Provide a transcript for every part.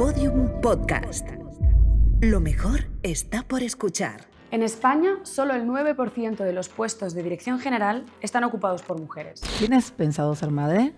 Podium Podcast. Lo mejor está por escuchar. En España, solo el 9% de los puestos de dirección general están ocupados por mujeres. ¿Tienes pensado ser madre?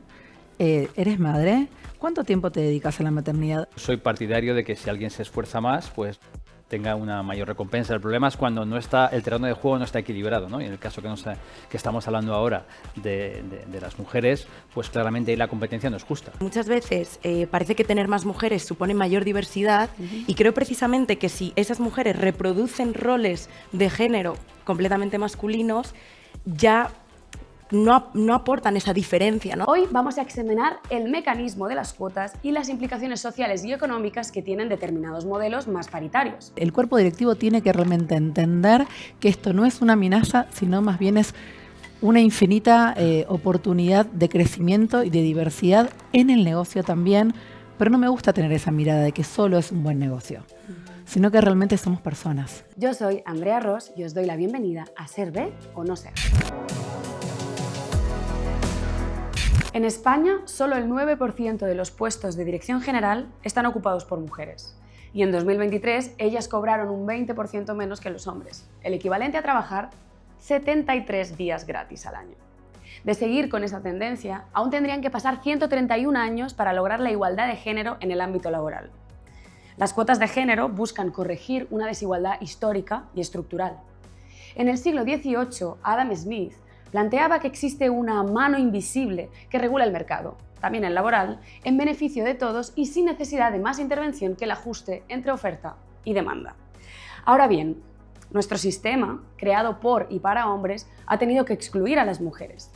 ¿Eres madre? ¿Cuánto tiempo te dedicas a la maternidad? Soy partidario de que si alguien se esfuerza más, pues tenga una mayor recompensa. El problema es cuando no está, el terreno de juego no está equilibrado, ¿no? Y en el caso que estamos hablando ahora de las mujeres, pues claramente ahí la competencia no es justa. Muchas veces parece que tener más mujeres supone mayor diversidad y creo precisamente que si esas mujeres reproducen roles de género completamente masculinos, ya no aportan esa diferencia, ¿no? Hoy vamos a examinar el mecanismo de las cuotas y las implicaciones sociales y económicas que tienen determinados modelos más paritarios. El cuerpo directivo tiene que realmente entender que esto no es una amenaza, sino más bien es una infinita oportunidad de crecimiento y de diversidad en el negocio también, pero no me gusta tener esa mirada de que solo es un buen negocio, sino que realmente somos personas. Yo soy Andrea Ros y os doy la bienvenida a Ser B o No Ser. En España, solo el 9% de los puestos de dirección general están ocupados por mujeres. Y en 2023, ellas cobraron un 20% menos que los hombres, el equivalente a trabajar 73 días gratis al año. De seguir con esa tendencia, aún tendrían que pasar 131 años para lograr la igualdad de género en el ámbito laboral. Las cuotas de género buscan corregir una desigualdad histórica y estructural. En el siglo XVIII, Adam Smith planteaba que existe una mano invisible que regula el mercado, también el laboral, en beneficio de todos y sin necesidad de más intervención que el ajuste entre oferta y demanda. Ahora bien, nuestro sistema, creado por y para hombres, ha tenido que excluir a las mujeres.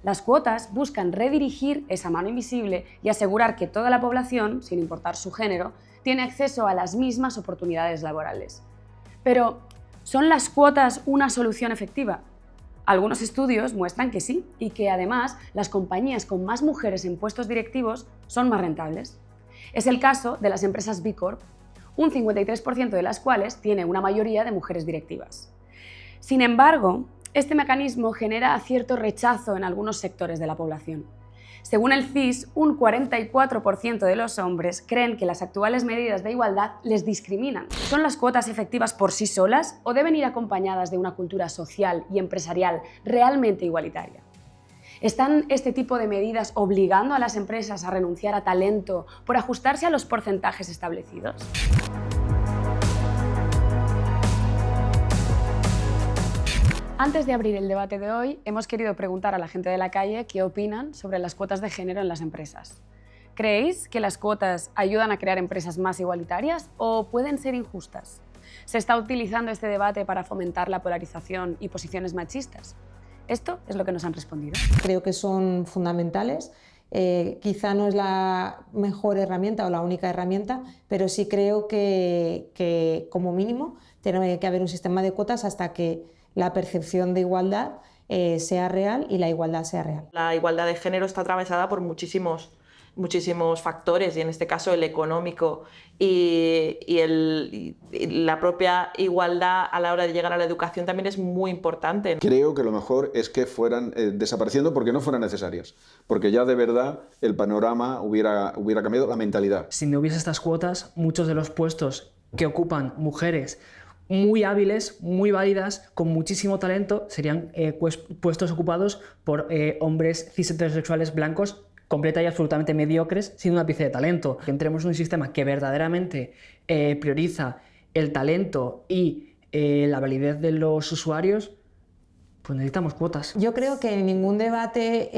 Las cuotas buscan redirigir esa mano invisible y asegurar que toda la población, sin importar su género, tiene acceso a las mismas oportunidades laborales. Pero, ¿son las cuotas una solución efectiva? Algunos estudios muestran que sí, y que además las compañías con más mujeres en puestos directivos son más rentables. Es el caso de las empresas B Corp, un 53% de las cuales tiene una mayoría de mujeres directivas. Sin embargo, este mecanismo genera cierto rechazo en algunos sectores de la población. Según el CIS, un 44% de los hombres creen que las actuales medidas de igualdad les discriminan. ¿Son las cuotas efectivas por sí solas o deben ir acompañadas de una cultura social y empresarial realmente igualitaria? ¿Están este tipo de medidas obligando a las empresas a renunciar a talento por ajustarse a los porcentajes establecidos? Antes de abrir el debate de hoy, hemos querido preguntar a la gente de la calle qué opinan sobre las cuotas de género en las empresas. ¿Creéis que las cuotas ayudan a crear empresas más igualitarias o pueden ser injustas? ¿Se está utilizando este debate para fomentar la polarización y posiciones machistas? Esto es lo que nos han respondido. Creo que son fundamentales. Quizá no es la mejor herramienta o la única herramienta, pero sí creo que como mínimo tiene que haber un sistema de cuotas hasta que la percepción de igualdad sea real y la igualdad sea real. La igualdad de género está atravesada por muchísimos factores, y en este caso el económico y la propia igualdad a la hora de llegar a la educación también es muy importante. Creo que lo mejor es que fueran desapareciendo porque no fueran necesarias, porque ya de verdad el panorama hubiera cambiado, la mentalidad. Si no hubiese estas cuotas, muchos de los puestos que ocupan mujeres muy hábiles, muy válidas, con muchísimo talento, serían puestos ocupados por hombres cis heterosexuales blancos completa y absolutamente mediocres, sin un ápice de talento. Que entremos en un sistema que verdaderamente prioriza el talento y la validez de los usuarios, pues necesitamos cuotas. Yo creo que en ningún debate,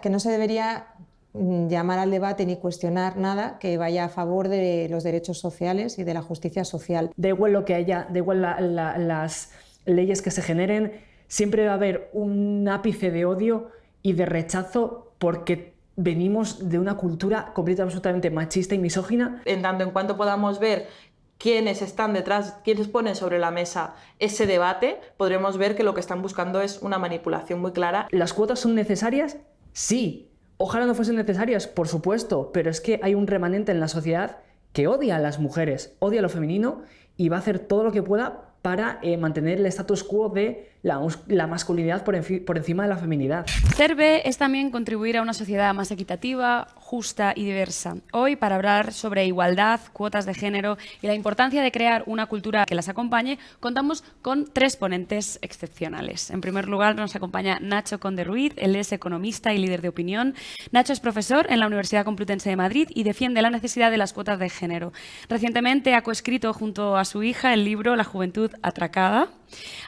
que no se debería llamar al debate ni cuestionar nada que vaya a favor de los derechos sociales y de la justicia social. Da igual lo que haya, da igual las leyes que se generen, siempre va a haber un ápice de odio y de rechazo porque venimos de una cultura completamente absolutamente machista y misógina. En tanto en cuanto podamos ver quiénes están detrás, quiénes ponen sobre la mesa ese debate, podremos ver que lo que están buscando es una manipulación muy clara. ¿Las cuotas son necesarias? Sí. Ojalá no fuesen necesarias, por supuesto, pero es que hay un remanente en la sociedad que odia a las mujeres, odia a lo femenino y va a hacer todo lo que pueda para mantener el status quo de la masculinidad por encima de la feminidad. Ser B es también contribuir a una sociedad más equitativa, justa y diversa. Hoy, para hablar sobre igualdad, cuotas de género y la importancia de crear una cultura que las acompañe, contamos con 3 ponentes excepcionales. En primer lugar, nos acompaña Nacho Conde Ruiz. Él es economista y líder de opinión. Nacho es profesor en la Universidad Complutense de Madrid y defiende la necesidad de las cuotas de género. Recientemente ha coescrito junto a su hija el libro La juventud atracada,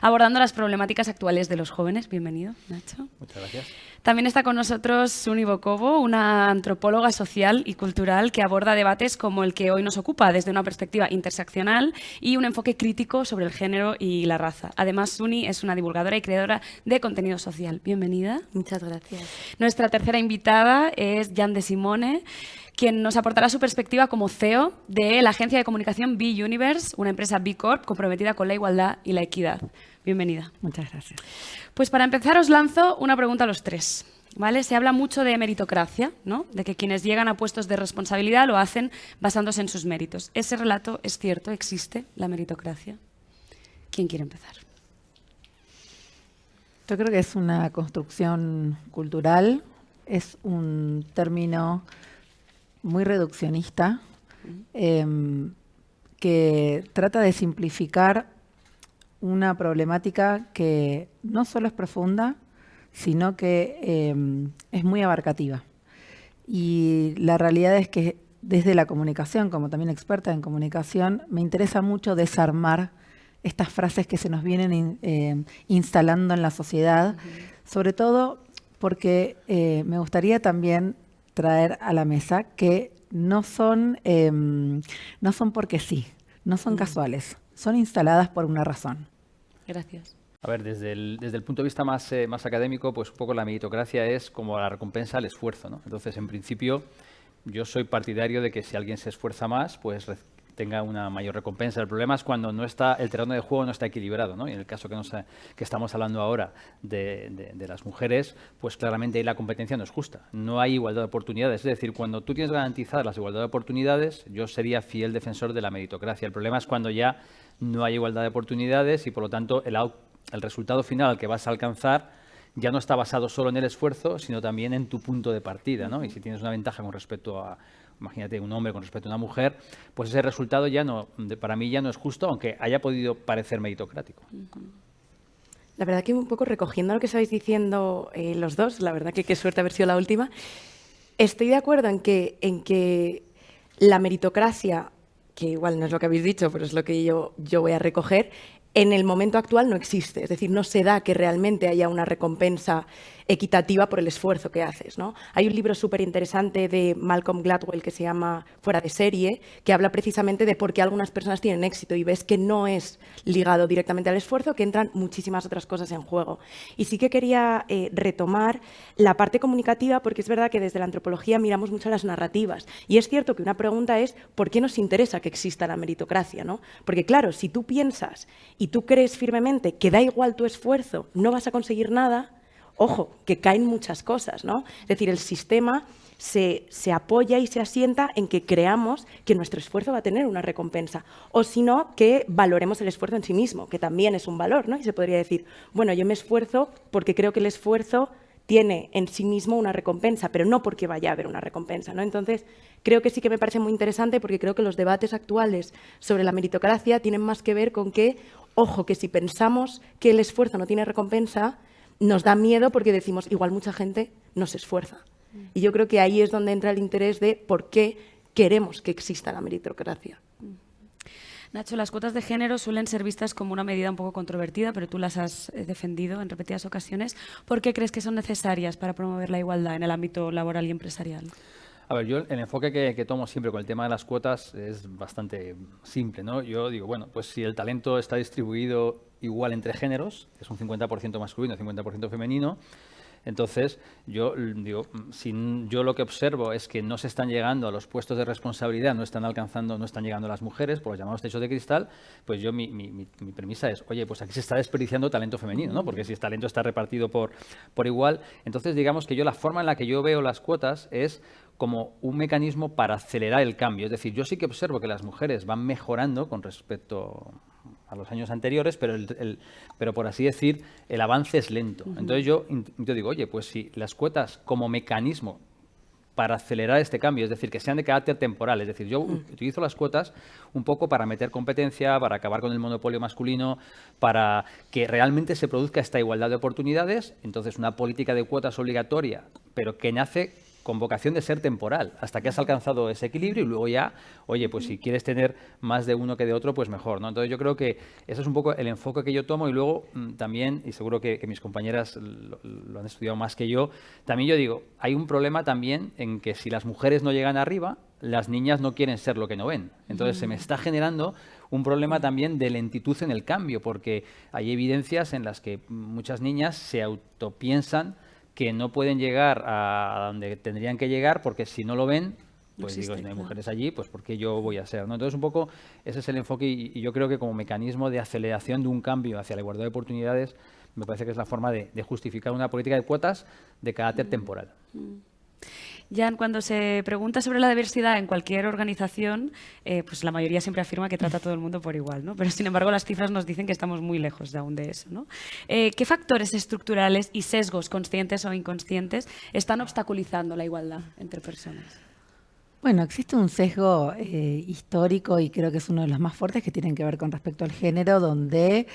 abordando las problemáticas actuales de los jóvenes. Bienvenido, Nacho. Muchas gracias. También está con nosotros Suni Bokovo, una antropóloga social y cultural que aborda debates como el que hoy nos ocupa desde una perspectiva interseccional y un enfoque crítico sobre el género y la raza. Además, Suni es una divulgadora y creadora de contenido social. Bienvenida. Muchas gracias. Nuestra tercera invitada es Jan de Simone, quien nos aportará su perspectiva como CEO de la agencia de comunicación B Universe, una empresa B Corp comprometida con la igualdad y la equidad. Bienvenida. Muchas gracias. Pues para empezar os lanzo una pregunta a los 3. ¿Vale? Se habla mucho de meritocracia, ¿no? De que quienes llegan a puestos de responsabilidad lo hacen basándose en sus méritos. ¿Ese relato es cierto? ¿Existe la meritocracia? ¿Quién quiere empezar? Yo creo que es una construcción cultural, es un término muy reduccionista que trata de simplificar una problemática que no solo es profunda, sino que es muy abarcativa. Y la realidad es que desde la comunicación, como también experta en comunicación, me interesa mucho desarmar estas frases que se nos vienen instalando en la sociedad, sobre todo porque me gustaría también traer a la mesa que no son porque sí, no son casuales, son instaladas por una razón. Gracias. A ver, desde el punto de vista más académico, pues un poco la meritocracia es como la recompensa al esfuerzo, ¿no? Entonces, en principio, yo soy partidario de que si alguien se esfuerza más, pues tenga una mayor recompensa. El problema es cuando el terreno de juego no está equilibrado, ¿no? Y en el caso que estamos hablando ahora de las mujeres, pues claramente ahí la competencia no es justa. No hay igualdad de oportunidades. Es decir, cuando tú tienes garantizadas las igualdad de oportunidades, yo sería fiel defensor de la meritocracia. El problema es cuando ya no hay igualdad de oportunidades y, por lo tanto, el resultado final al que vas a alcanzar ya no está basado solo en el esfuerzo, sino también en tu punto de partida, ¿no? Y si tienes una ventaja con respecto a, imagínate, un hombre con respecto a una mujer, pues ese resultado para mí ya no es justo, aunque haya podido parecer meritocrático. La verdad que un poco recogiendo lo que estáis diciendo los dos, la verdad que qué suerte haber sido la última, estoy de acuerdo en que la meritocracia, que igual no es lo que habéis dicho, pero es lo que yo voy a recoger, en el momento actual no existe. Es decir, no se da que realmente haya una recompensa equitativa por el esfuerzo que haces, ¿no? Hay un libro súper interesante de Malcolm Gladwell que se llama Fuera de serie, que habla precisamente de por qué algunas personas tienen éxito y ves que no es ligado directamente al esfuerzo, que entran muchísimas otras cosas en juego. Y sí que quería retomar la parte comunicativa, porque es verdad que desde la antropología miramos mucho las narrativas. Y es cierto que una pregunta es ¿por qué nos interesa que exista la meritocracia, ¿no? Porque claro, si tú piensas y tú crees firmemente que da igual tu esfuerzo, no vas a conseguir nada, ojo, que caen muchas cosas, ¿no? Es decir, el sistema se apoya y se asienta en que creamos que nuestro esfuerzo va a tener una recompensa. O si no, que valoremos el esfuerzo en sí mismo, que también es un valor, ¿no? Y se podría decir, bueno, yo me esfuerzo porque creo que el esfuerzo tiene en sí mismo una recompensa, pero no porque vaya a haber una recompensa, ¿no? Entonces, creo que sí que me parece muy interesante porque creo que los debates actuales sobre la meritocracia tienen más que ver con que, ojo, que si pensamos que el esfuerzo no tiene recompensa, nos da miedo porque decimos, igual mucha gente no se esfuerza. Y yo creo que ahí es donde entra el interés de por qué queremos que exista la meritocracia. Nacho, las cuotas de género suelen ser vistas como una medida un poco controvertida, pero tú las has defendido en repetidas ocasiones. ¿Por qué crees que son necesarias para promover la igualdad en el ámbito laboral y empresarial? A ver, yo el enfoque que tomo siempre con el tema de las cuotas es bastante simple, ¿no? Yo digo, bueno, pues si el talento está distribuido igual entre géneros, es un 50% masculino, 50% femenino, entonces yo digo, si yo lo que observo es que no se están llegando a los puestos de responsabilidad, no están llegando a las mujeres por los llamados techos de cristal, pues yo mi premisa es, oye, pues aquí se está desperdiciando talento femenino, ¿no? Porque si el talento está repartido por igual, entonces digamos que yo la forma en la que yo veo las cuotas es como un mecanismo para acelerar el cambio. Es decir, yo sí que observo que las mujeres van mejorando con respecto a los años anteriores, pero por así decir, el avance es lento. Entonces yo digo, oye, pues si las cuotas como mecanismo para acelerar este cambio, es decir, que sean de carácter temporal. Es decir, yo utilizo las cuotas un poco para meter competencia, para acabar con el monopolio masculino, para que realmente se produzca esta igualdad de oportunidades. Entonces, una política de cuotas obligatoria, pero que nace con vocación de ser temporal, hasta que has alcanzado ese equilibrio y luego ya, oye, pues si quieres tener más de uno que de otro, pues mejor, ¿no? Entonces yo creo que ese es un poco el enfoque que yo tomo y luego también, y seguro que mis compañeras lo han estudiado más que yo, también yo digo, hay un problema también en que si las mujeres no llegan arriba, las niñas no quieren ser lo que no ven. Entonces se me está generando un problema también de lentitud en el cambio, porque hay evidencias en las que muchas niñas se autopiensan que no pueden llegar a donde tendrían que llegar porque si no lo ven, pues digo, si no hay mujeres allí, pues ¿por qué yo voy a ser? ¿no? Entonces un poco ese es el enfoque y yo creo que como mecanismo de aceleración de un cambio hacia la igualdad de oportunidades me parece que es la forma de justificar una política de cuotas de carácter temporal. Jan, cuando se pregunta sobre la diversidad en cualquier organización, pues la mayoría siempre afirma que trata a todo el mundo por igual, ¿no? Pero sin embargo las cifras nos dicen que estamos muy lejos aún de eso, ¿no? ¿Qué factores estructurales y sesgos conscientes o inconscientes están obstaculizando la igualdad entre personas? Bueno, existe un sesgo histórico y creo que es uno de los más fuertes que tienen que ver con respecto al género, donde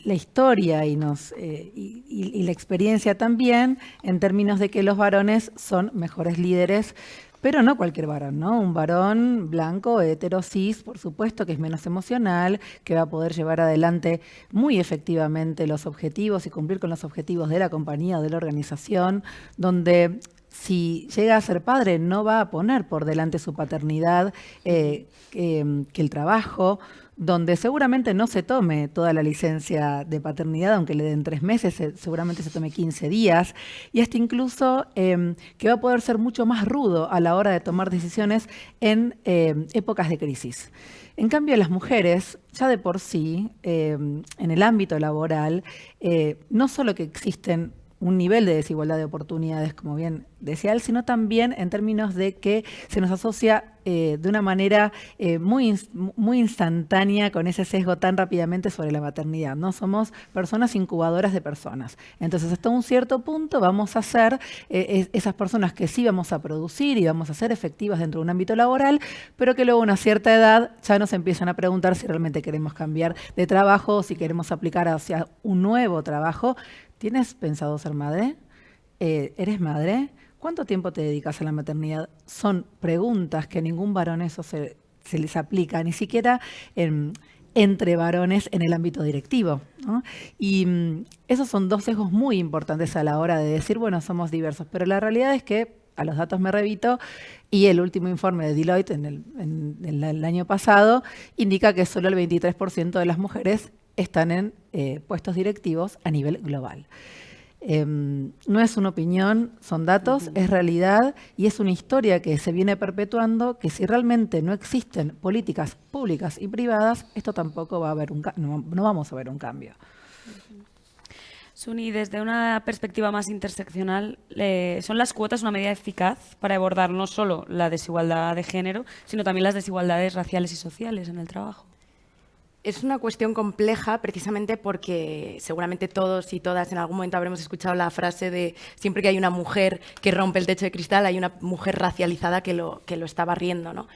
la historia y la experiencia también, en términos de que los varones son mejores líderes, pero no cualquier varón, ¿no? Un varón blanco, hetero, cis, por supuesto, que es menos emocional, que va a poder llevar adelante muy efectivamente los objetivos y cumplir con los objetivos de la compañía o de la organización, donde si llega a ser padre no va a poner por delante su paternidad que el trabajo, donde seguramente no se tome toda la licencia de paternidad, aunque le den 3 meses, seguramente se tome 15 días, y hasta incluso que va a poder ser mucho más rudo a la hora de tomar decisiones en épocas de crisis. En cambio, las mujeres, ya de por sí, en el ámbito laboral, no solo que existen un nivel de desigualdad de oportunidades, como bien decía él, sino también en términos de que se nos asocia de una manera muy instantánea con ese sesgo tan rápidamente sobre la maternidad, ¿no? Somos personas incubadoras de personas. Entonces, hasta un cierto punto vamos a ser esas personas que sí vamos a producir y vamos a ser efectivas dentro de un ámbito laboral, pero que luego a una cierta edad ya nos empiezan a preguntar si realmente queremos cambiar de trabajo o si queremos aplicar hacia un nuevo trabajo. ¿Tienes pensado ser madre? ¿Eres madre? ¿Cuánto tiempo te dedicas a la maternidad? Son preguntas que a ningún varón eso se les aplica, ni siquiera entre varones en el ámbito directivo, ¿no? Y esos son 2 sesgos muy importantes a la hora de decir, bueno, somos diversos. Pero la realidad es que, a los datos me remito, y el último informe de Deloitte en el año pasado indica que solo el 23% de las mujeres están en puestos directivos a nivel global. No es una opinión, son datos, es realidad y es una historia que se viene perpetuando, que si realmente no existen políticas públicas y privadas, esto tampoco va a haber no vamos a ver un cambio. Suni, desde una perspectiva más interseccional, ¿son las cuotas una medida eficaz para abordar no solo la desigualdad de género, sino también las desigualdades raciales y sociales en el trabajo? Es una cuestión compleja precisamente porque seguramente todos y todas en algún momento habremos escuchado la frase de siempre que hay una mujer que rompe el techo de cristal, hay una mujer racializada que lo está barriendo, ¿no?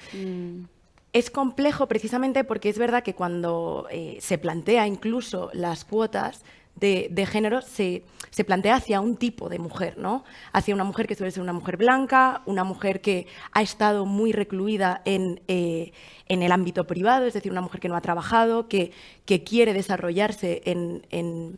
Es complejo precisamente porque es verdad que cuando se plantea incluso las cuotas de género se plantea hacia un tipo de mujer, ¿no? Hacia una mujer que suele ser una mujer blanca, una mujer que ha estado muy recluida en el ámbito privado, es decir, una mujer que no ha trabajado, que quiere desarrollarse en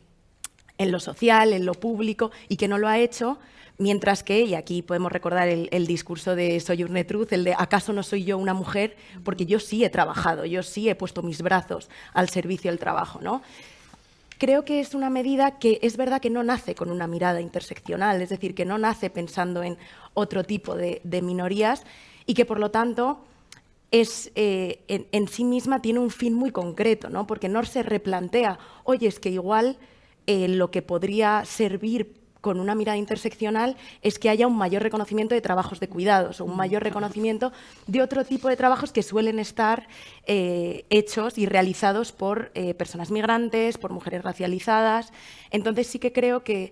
lo social, en lo público y que no lo ha hecho, mientras que, y aquí podemos recordar el discurso de Sojourner Truth, el de ¿acaso no soy yo una mujer? Porque yo sí he trabajado, yo sí he puesto mis brazos al servicio del trabajo, ¿no? Creo que es una medida que es verdad que no nace con una mirada interseccional, es decir, que no nace pensando en otro tipo de minorías y que, por lo tanto, en sí misma tiene un fin muy concreto, ¿no? Porque no se replantea, oye, es que igual lo que podría servir con una mirada interseccional es que haya un mayor reconocimiento de trabajos de cuidados o un mayor reconocimiento de otro tipo de trabajos que suelen estar hechos y realizados por personas migrantes, por mujeres racializadas. Entonces sí que creo que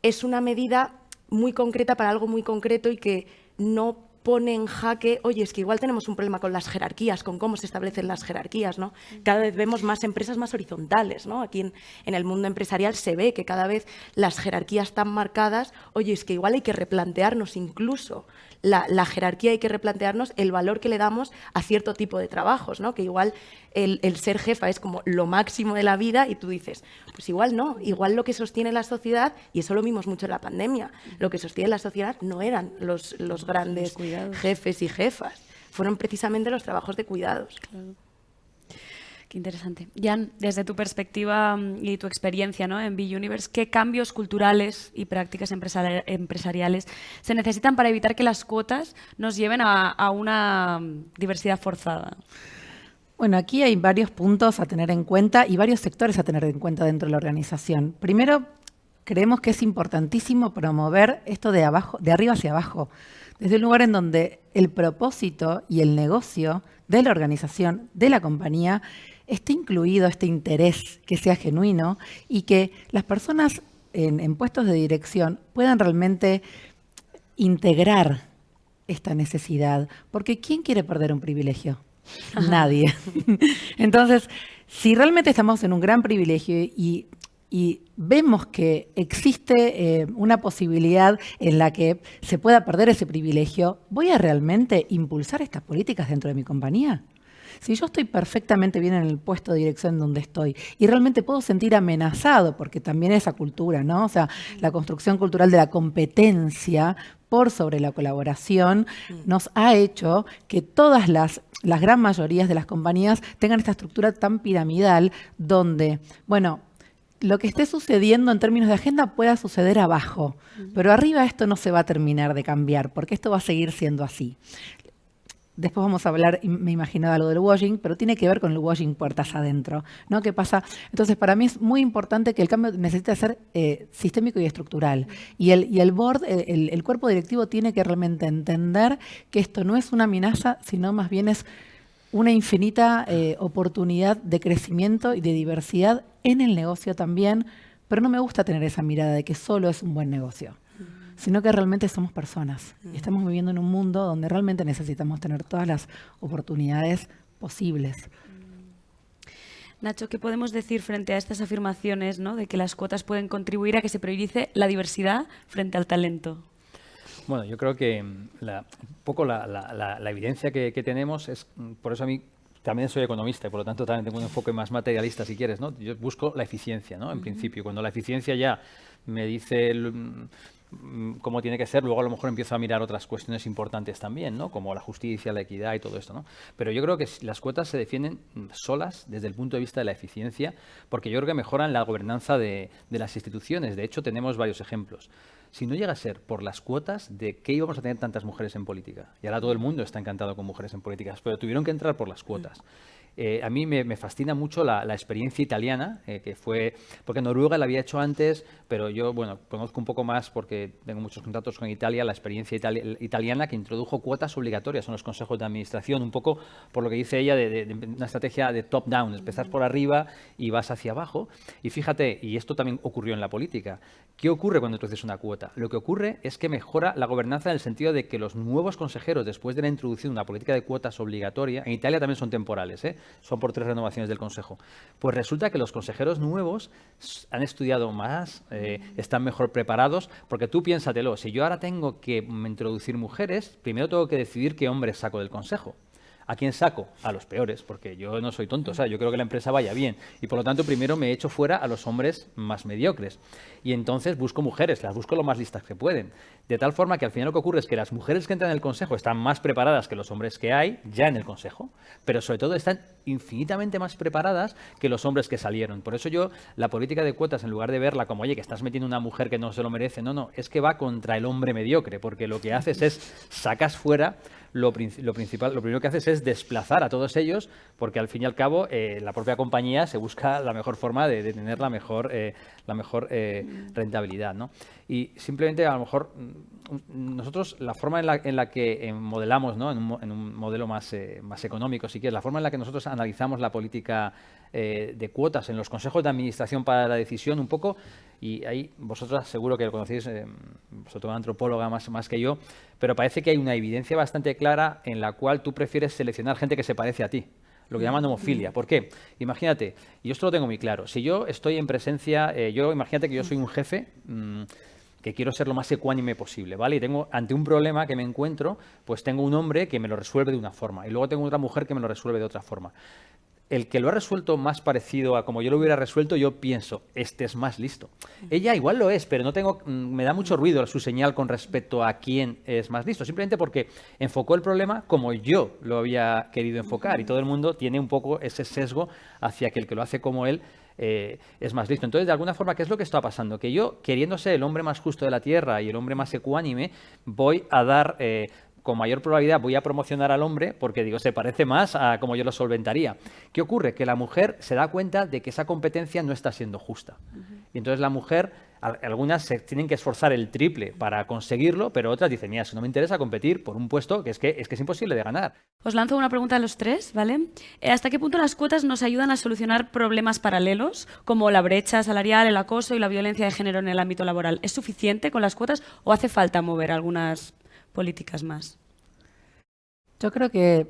es una medida muy concreta para algo muy concreto y que no pone en jaque, oye, es que igual tenemos un problema con las jerarquías, con cómo se establecen las jerarquías, ¿no? Cada vez vemos más empresas más horizontales, ¿no? Aquí en el mundo empresarial se ve que cada vez las jerarquías están marcadas, oye, es que igual hay que replantearnos incluso la jerarquía, hay que replantearnos el valor que le damos a cierto tipo de trabajos, ¿no? Que igual el ser jefa es como lo máximo de la vida y tú dices, pues igual no, igual lo que sostiene la sociedad, y eso lo vimos mucho en la pandemia, lo que sostiene la sociedad no eran los grandes jefes y jefas, fueron precisamente los trabajos de cuidados. Claro. Qué interesante. Jan, desde tu perspectiva y tu experiencia, ¿no?, en B-Universe, ¿qué cambios culturales y prácticas empresariales se necesitan para evitar que las cuotas nos lleven a una diversidad forzada? Bueno, aquí hay varios puntos a tener en cuenta y varios sectores a tener en cuenta dentro de la organización. Primero, creemos que es importantísimo promover esto de arriba hacia abajo, desde un lugar en donde el propósito y el negocio de la organización, de la compañía, esté incluido este interés, que sea genuino y que las personas en puestos de dirección puedan realmente integrar esta necesidad. Porque ¿quién quiere perder un privilegio? Nadie. Entonces, si realmente estamos en un gran privilegio y vemos que existe una posibilidad en la que se pueda perder ese privilegio, ¿voy a realmente impulsar estas políticas dentro de mi compañía? Si yo estoy perfectamente bien en el puesto de dirección donde estoy y realmente puedo sentir amenazado, porque también esa cultura, ¿no? O sea, la construcción cultural de la competencia por sobre la colaboración nos ha hecho que todas las gran mayorías de las compañías tengan esta estructura tan piramidal donde, bueno, lo que esté sucediendo en términos de agenda pueda suceder abajo, pero arriba esto no se va a terminar de cambiar, porque esto va a seguir siendo así. Después vamos a hablar, me imaginaba algo del washing, pero tiene que ver con el washing puertas adentro, ¿no? ¿Qué pasa? Entonces, para mí es muy importante que el cambio necesita ser sistémico y estructural. Y el board, el cuerpo directivo tiene que realmente entender que esto no es una amenaza, sino más bien es una infinita oportunidad de crecimiento y de diversidad en el negocio también, pero no me gusta tener esa mirada de que solo es un buen negocio, sino que realmente somos personas. Y estamos viviendo en un mundo donde realmente necesitamos tener todas las oportunidades posibles. Nacho, ¿qué podemos decir frente a estas afirmaciones, ¿no?, de que las cuotas pueden contribuir a que se priorice la diversidad frente al talento? Bueno, yo creo que un poco la evidencia que tenemos es, por eso a mí también soy economista y por lo tanto también tengo un enfoque más materialista, si quieres, ¿no? Yo busco la eficiencia, ¿no? En principio, cuando la eficiencia ya me dice cómo tiene que ser, luego a lo mejor empiezo a mirar otras cuestiones importantes también, ¿no?, como la justicia, la equidad y todo esto, ¿no? Pero yo creo que las cuotas se defienden solas desde el punto de vista de la eficiencia, porque yo creo que mejoran la gobernanza de las instituciones. De hecho, tenemos varios ejemplos. Si no llega a ser por las cuotas, ¿de qué íbamos a tener tantas mujeres en política? Y ahora todo el mundo está encantado con mujeres en políticas, pero tuvieron que entrar por las cuotas. A mí me fascina mucho la experiencia italiana, que fue, porque Noruega la había hecho antes, pero yo, bueno, conozco un poco más porque tengo muchos contactos con Italia, la experiencia italiana que introdujo cuotas obligatorias en los consejos de administración, un poco por lo que dice ella de una estrategia de top-down, empezar por arriba y vas hacia abajo. Y fíjate, y esto también ocurrió en la política, ¿qué ocurre cuando introduces una cuota? Lo que ocurre es que mejora la gobernanza en el sentido de que los nuevos consejeros, después de la introducción de una política de cuotas obligatoria, en Italia también son temporales, son por 3 renovaciones del Consejo, pues resulta que los consejeros nuevos han estudiado más, están mejor preparados, porque tú piénsatelo, si yo ahora tengo que introducir mujeres, primero tengo que decidir qué hombres saco del Consejo. ¿A quién saco? A los peores, porque yo no soy tonto, o sea, yo creo que la empresa vaya bien y por lo tanto primero me echo fuera a los hombres más mediocres y entonces busco mujeres, las busco lo más listas que pueden, de tal forma que al final lo que ocurre es que las mujeres que entran en el consejo están más preparadas que los hombres que hay ya en el consejo, pero sobre todo están infinitamente más preparadas que los hombres que salieron. Por eso yo la política de cuotas, en lugar de verla como, oye, que estás metiendo una mujer que no se lo merece, no, es que va contra el hombre mediocre, porque lo que haces es, sacas fuera lo primero que haces es es desplazar a todos ellos, porque al fin y al cabo la propia compañía se busca la mejor forma de tener la mejor rentabilidad, ¿no? Y simplemente a lo mejor nosotros la forma en la que modelamos, ¿no? en un modelo más económico, si quieres, la forma en la que nosotros analizamos la política de cuotas en los consejos de administración para la decisión un poco, y ahí vosotras seguro que lo conocéis, sobre todo una antropóloga más que yo, pero parece que hay una evidencia bastante clara en la cual tú prefieres seleccionar gente que se parece a ti, lo que llaman homofilia. ¿Por qué? Imagínate, y yo esto lo tengo muy claro, si yo estoy en presencia, imagínate que yo soy un jefe que quiero ser lo más ecuánime posible, ¿vale? Y tengo, ante un problema que me encuentro, pues tengo un hombre que me lo resuelve de una forma y luego tengo otra mujer que me lo resuelve de otra forma. El que lo ha resuelto más parecido a como yo lo hubiera resuelto, yo pienso, este es más listo. Ella igual lo es, pero me da mucho ruido su señal con respecto a quién es más listo, simplemente porque enfocó el problema como yo lo había querido enfocar y todo el mundo tiene un poco ese sesgo hacia que el que lo hace como él es más listo. Entonces, de alguna forma, ¿qué es lo que está pasando? Que yo, queriendo ser el hombre más justo de la Tierra y el hombre más ecuánime, voy a dar... con mayor probabilidad voy a promocionar al hombre porque digo, se parece más a como yo lo solventaría. ¿Qué ocurre? Que la mujer se da cuenta de que esa competencia no está siendo justa. Y entonces la mujer, algunas se tienen que esforzar el triple para conseguirlo, pero otras dicen, mira, si no me interesa competir por un puesto que es imposible de ganar. Os lanzo una pregunta a los tres, ¿vale? ¿Hasta qué punto las cuotas nos ayudan a solucionar problemas paralelos como la brecha salarial, el acoso y la violencia de género en el ámbito laboral? ¿Es suficiente con las cuotas o hace falta mover algunas políticas más? Yo creo que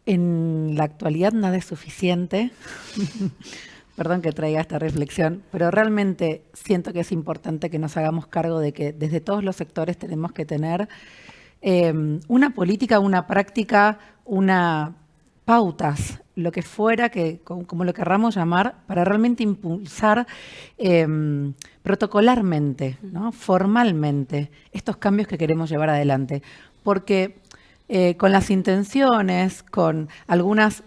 en la actualidad nada es suficiente. Perdón que traiga esta reflexión, pero realmente siento que es importante que nos hagamos cargo de que desde todos los sectores tenemos que tener una política, una práctica, una pautas, lo que fuera, como lo querramos llamar, para realmente impulsar protocolarmente, ¿no? Formalmente, estos cambios que queremos llevar adelante. Porque con las intenciones, con algunas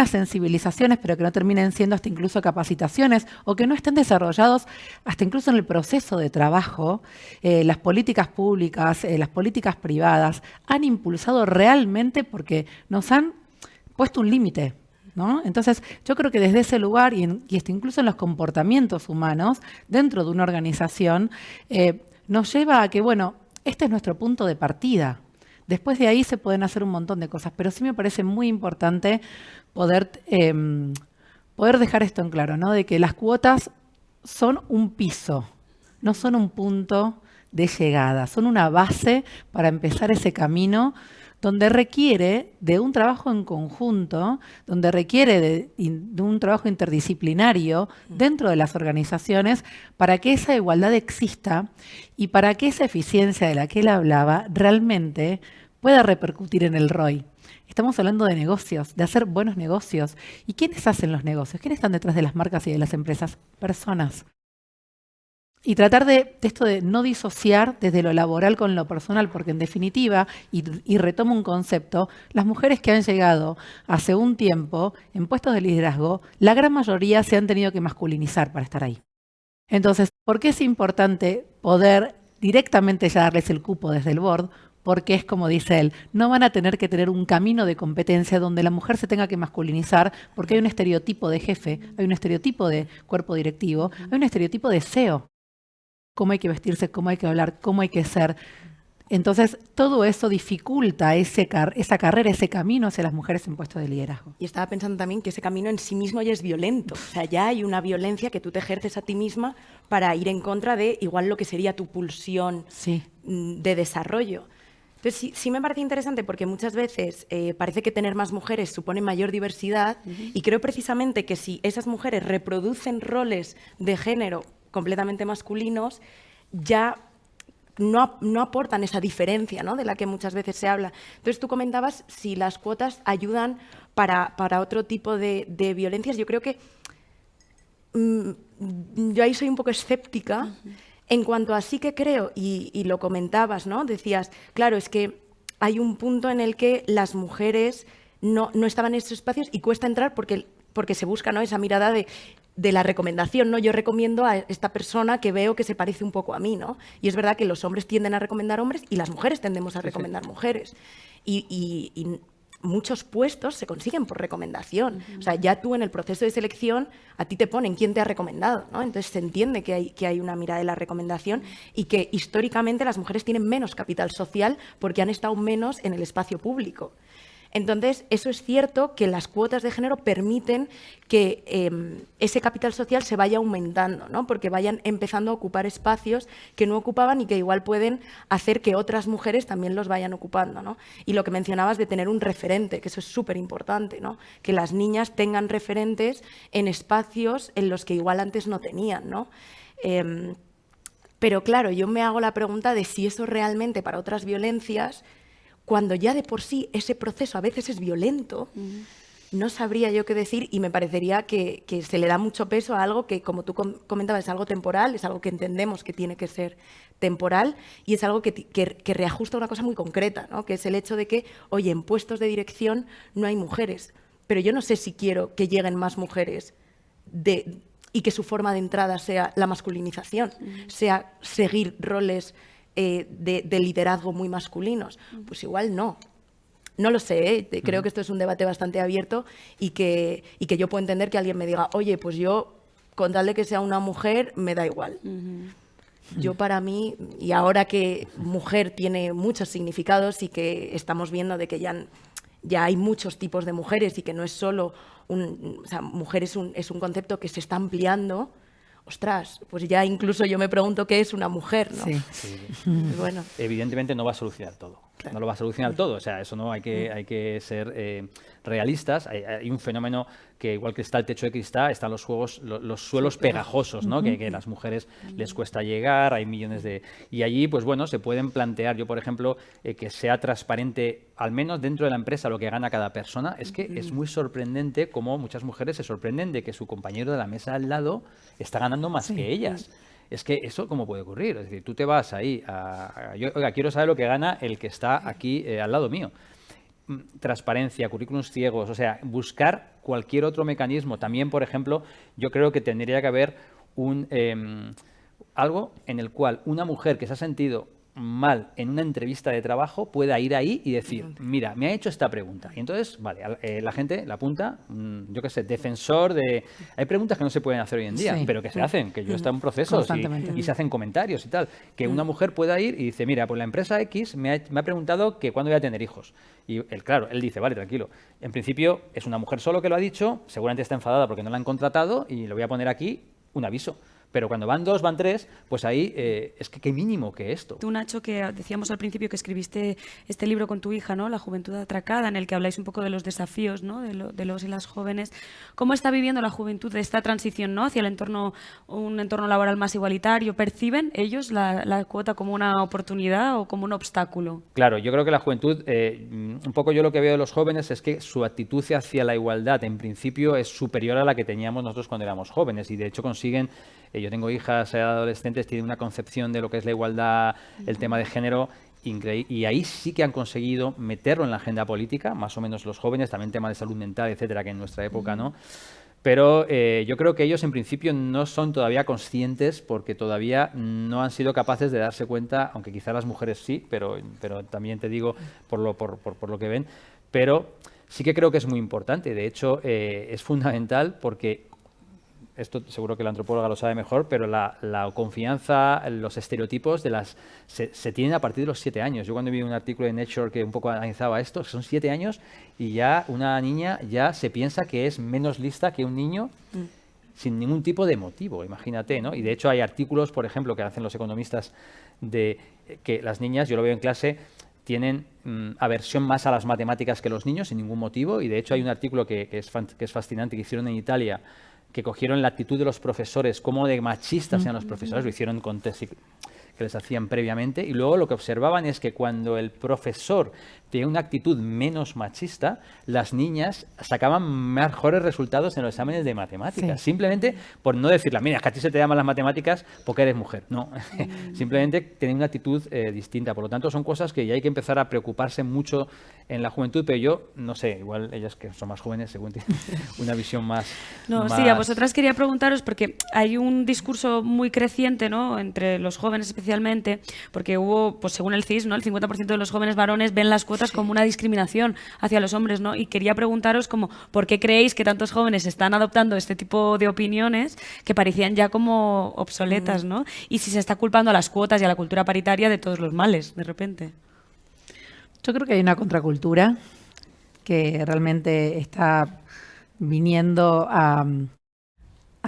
sensibilizaciones, pero que no terminen siendo hasta incluso capacitaciones o que no estén desarrollados hasta incluso en el proceso de trabajo, las políticas públicas, las políticas privadas han impulsado realmente porque nos han puesto un límite, ¿no? Entonces, yo creo que desde ese lugar y incluso en los comportamientos humanos dentro de una organización, nos lleva a que, bueno, este es nuestro punto de partida. Después de ahí se pueden hacer un montón de cosas, pero sí me parece muy importante poder dejar esto en claro, ¿no? De que las cuotas son un piso, no son un punto de llegada, son una base para empezar ese camino donde requiere de un trabajo en conjunto, donde requiere de un trabajo interdisciplinario dentro de las organizaciones para que esa igualdad exista y para que esa eficiencia de la que él hablaba realmente pueda repercutir en el ROI. Estamos hablando de negocios, de hacer buenos negocios. ¿Y quiénes hacen los negocios? ¿Quiénes están detrás de las marcas y de las empresas? Personas. Y tratar de esto de no disociar desde lo laboral con lo personal, porque en definitiva, y retomo un concepto, las mujeres que han llegado hace un tiempo en puestos de liderazgo, la gran mayoría se han tenido que masculinizar para estar ahí. Entonces, ¿por qué es importante poder directamente ya darles el cupo desde el board? Porque es como dice él, no van a tener que tener un camino de competencia donde la mujer se tenga que masculinizar porque hay un estereotipo de jefe, hay un estereotipo de cuerpo directivo, hay un estereotipo de CEO. Cómo hay que vestirse, cómo hay que hablar, cómo hay que ser. Entonces, todo eso dificulta esa carrera, ese camino hacia las mujeres en puestos de liderazgo. Y estaba pensando también que ese camino en sí mismo ya es violento. O sea, ya hay una violencia que tú te ejerces a ti misma para ir en contra de igual lo que sería tu pulsión de desarrollo. Entonces, sí me parece interesante porque muchas veces parece que tener más mujeres supone mayor diversidad y creo precisamente que si esas mujeres reproducen roles de género completamente masculinos, ya no aportan esa diferencia, ¿no?, de la que muchas veces se habla. Entonces, tú comentabas si las cuotas ayudan para otro tipo de violencias. Yo creo que yo ahí soy un poco escéptica. En cuanto a sí que creo, y lo comentabas, ¿no? Decías, claro, es que hay un punto en el que las mujeres no estaban en esos espacios y cuesta entrar porque se busca, ¿no?, esa mirada de la recomendación, ¿no? Yo recomiendo a esta persona que veo que se parece un poco a mí, ¿no? Y es verdad que los hombres tienden a recomendar hombres y las mujeres tendemos a recomendar mujeres. Y muchos puestos se consiguen por recomendación. O sea, ya tú en el proceso de selección a ti te ponen quién te ha recomendado, ¿no? Entonces se entiende que hay una mirada de la recomendación y que históricamente las mujeres tienen menos capital social porque han estado menos en el espacio público. Entonces, eso es cierto que las cuotas de género permiten que ese capital social se vaya aumentando, ¿no? Porque vayan empezando a ocupar espacios que no ocupaban y que igual pueden hacer que otras mujeres también los vayan ocupando, ¿no? Y lo que mencionabas de tener un referente, que eso es súper importante, ¿no? Que las niñas tengan referentes en espacios en los que igual antes no tenían, ¿no? Pero claro, yo me hago la pregunta de si eso realmente para otras violencias, cuando ya de por sí ese proceso a veces es violento, no sabría yo qué decir y me parecería que se le da mucho peso a algo que, como tú comentabas, es algo temporal, es algo que entendemos que tiene que ser temporal y es algo que reajusta una cosa muy concreta, ¿no? Que es el hecho de que, oye, en puestos de dirección no hay mujeres, pero yo no sé si quiero que lleguen más mujeres y que su forma de entrada sea la masculinización, sea seguir roles de liderazgo muy masculinos. Pues igual no. No lo sé, ¿eh? Creo que esto es un debate bastante abierto y que yo puedo entender que alguien me diga, oye, pues yo, con tal de que sea una mujer, me da igual. Yo para mí, y ahora que mujer tiene muchos significados y que estamos viendo de que ya hay muchos tipos de mujeres y que no es solo o sea, mujer es un concepto que se está ampliando. Ostras, pues ya incluso yo me pregunto qué es una mujer, ¿no? Sí. Bueno. Evidentemente no va a solucionar todo. Claro. No lo va a solucionar todo. O sea, eso no hay que ser realistas. Hay un fenómeno que, igual que está el techo de cristal, están los suelos pegajosos, ¿no? Que a las mujeres les cuesta llegar, hay millones de... Y allí, pues bueno, se pueden plantear, yo por ejemplo, que sea transparente, al menos dentro de la empresa, lo que gana cada persona. Es que es muy sorprendente cómo muchas mujeres se sorprenden de que su compañero de la mesa al lado está ganando más que ellas. Es que eso, ¿cómo puede ocurrir? Es decir, tú te vas ahí oiga, quiero saber lo que gana el que está aquí al lado mío. Transparencia, currículums ciegos, o sea, buscar cualquier otro mecanismo. También, por ejemplo, yo creo que tendría que haber algo en el cual una mujer que se ha sentido mal en una entrevista de trabajo pueda ir ahí y decir, mira, me ha hecho esta pregunta. Y entonces, vale, la gente la apunta, yo qué sé, defensor de... Hay preguntas que no se pueden hacer hoy en día, pero que se hacen, que yo estoy en procesos y se hacen comentarios y tal. Que una mujer pueda ir y dice, mira, pues la empresa X me ha preguntado que cuándo voy a tener hijos. Y claro, él dice, vale, tranquilo. En principio es una mujer solo que lo ha dicho, seguramente está enfadada porque no la han contratado y le voy a poner aquí un aviso. Pero cuando van 2, van 3, pues ahí es que qué mínimo que esto. Tú, Nacho, que decíamos al principio que escribiste este libro con tu hija, ¿no? La juventud atracada, en el que habláis un poco de los desafíos, ¿no? de los y las jóvenes. ¿Cómo está viviendo la juventud de esta transición, ¿no? Hacia un entorno laboral más igualitario? ¿Perciben ellos la cuota como una oportunidad o como un obstáculo? Claro, yo creo que la juventud, un poco yo lo que veo de los jóvenes es que su actitud hacia la igualdad, en principio, es superior a la que teníamos nosotros cuando éramos jóvenes y de hecho consiguen... Yo tengo hijas adolescentes, tienen una concepción de lo que es la igualdad, el tema de género, increíble. Y ahí sí que han conseguido meterlo en la agenda política, más o menos los jóvenes, también tema de salud mental, etcétera, que en nuestra época no. Pero yo creo que ellos en principio no son todavía conscientes porque todavía no han sido capaces de darse cuenta, aunque quizá las mujeres sí, pero también te digo por lo que ven. Pero sí que creo que es muy importante. De hecho, es fundamental porque... Esto seguro que la antropóloga lo sabe mejor, pero la confianza, los estereotipos se tienen a partir de los 7 años. Yo cuando vi un artículo de Nature que un poco analizaba esto, son 7 años y ya una niña ya se piensa que es menos lista que un niño sin ningún tipo de motivo, imagínate, ¿no? Y de hecho hay artículos, por ejemplo, que hacen los economistas de que las niñas, yo lo veo en clase, tienen aversión más a las matemáticas que los niños sin ningún motivo y de hecho hay un artículo que es fascinante que hicieron en Italia que cogieron la actitud de los profesores, cómo de machistas eran los profesores, lo hicieron con test que les hacían previamente, y luego lo que observaban es que cuando el profesor tenía una actitud menos machista, las niñas sacaban mejores resultados en los exámenes de matemáticas, simplemente por no decirle, mira, es que a ti se te llaman las matemáticas porque eres mujer, no, simplemente tenían una actitud distinta, por lo tanto son cosas que ya hay que empezar a preocuparse mucho en la juventud, pero yo, no sé, igual ellas que son más jóvenes, según tienen una visión más... Sí, a vosotras quería preguntaros, porque hay un discurso muy creciente, ¿no?, entre los jóvenes especialmente, especialmente, porque hubo, pues según el CIS, ¿no? El 50% de los jóvenes varones ven las cuotas como una discriminación hacia los hombres, ¿no? Y quería preguntaros como, ¿por qué creéis que tantos jóvenes están adoptando este tipo de opiniones que parecían ya como obsoletas, ¿no? Y si se está culpando a las cuotas y a la cultura paritaria de todos los males, de repente. Yo creo que hay una contracultura que realmente está viniendo a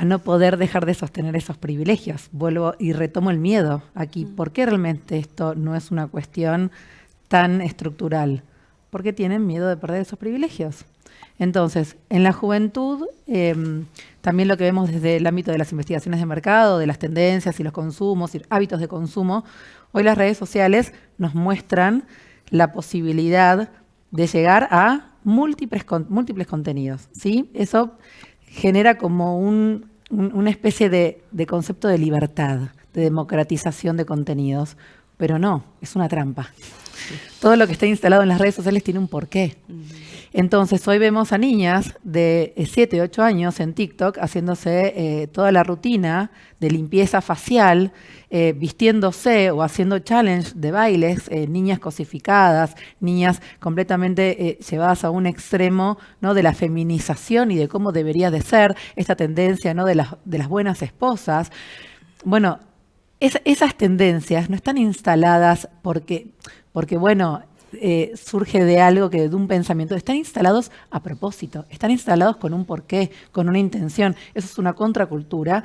no poder dejar de sostener esos privilegios. Vuelvo y retomo el miedo aquí. ¿Por qué realmente esto no es una cuestión tan estructural? Porque tienen miedo de perder esos privilegios. Entonces, en la juventud, también lo que vemos desde el ámbito de las investigaciones de mercado, de las tendencias y los consumos y hábitos de consumo, hoy las redes sociales nos muestran la posibilidad de llegar a múltiples contenidos, ¿sí? Eso genera como una especie de concepto de libertad, de democratización de contenidos, pero no, es una trampa. Todo lo que está instalado en las redes sociales tiene un porqué. Entonces, hoy vemos a niñas de 7, 8 años en TikTok haciéndose toda la rutina de limpieza facial, vistiéndose o haciendo challenge de bailes, niñas cosificadas, niñas completamente llevadas a un extremo, ¿no? De la feminización y de cómo debería de ser esta tendencia, ¿no? de las buenas esposas. Bueno, esas tendencias no están instaladas porque bueno, surge de algo de un pensamiento. Están instalados a propósito, están instalados con un porqué, con una intención. Eso es una contracultura,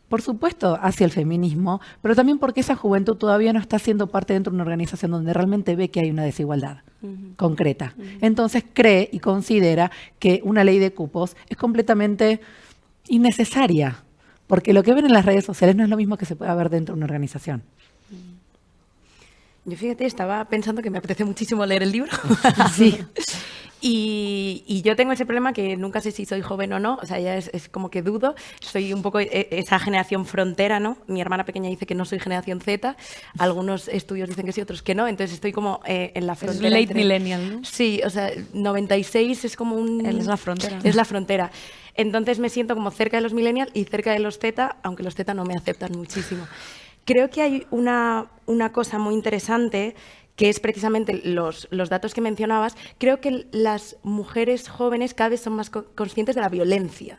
por supuesto, hacia el feminismo, pero también porque esa juventud todavía no está siendo parte dentro de una organización donde realmente ve que hay una desigualdad concreta. Entonces cree y considera que una ley de cupos es completamente innecesaria, porque lo que ven en las redes sociales no es lo mismo que se pueda ver dentro de una organización. Yo, fíjate, estaba pensando que me apetece muchísimo leer el libro. Sí. Y yo tengo ese problema que nunca sé si soy joven o no, o sea, ya es como que dudo. Soy un poco esa generación frontera, ¿no? Mi hermana pequeña dice que no soy generación Z, algunos estudios dicen que sí, otros que no, entonces estoy como en la frontera. Es late millennial, ¿no? Sí, o sea, 96 es como un... Es la frontera. Es la frontera. Entonces me siento como cerca de los millennials y cerca de los Z, aunque los Z no me aceptan muchísimo. Creo que hay una cosa muy interesante, que es precisamente los datos que mencionabas. Creo que las mujeres jóvenes cada vez son más conscientes de la violencia.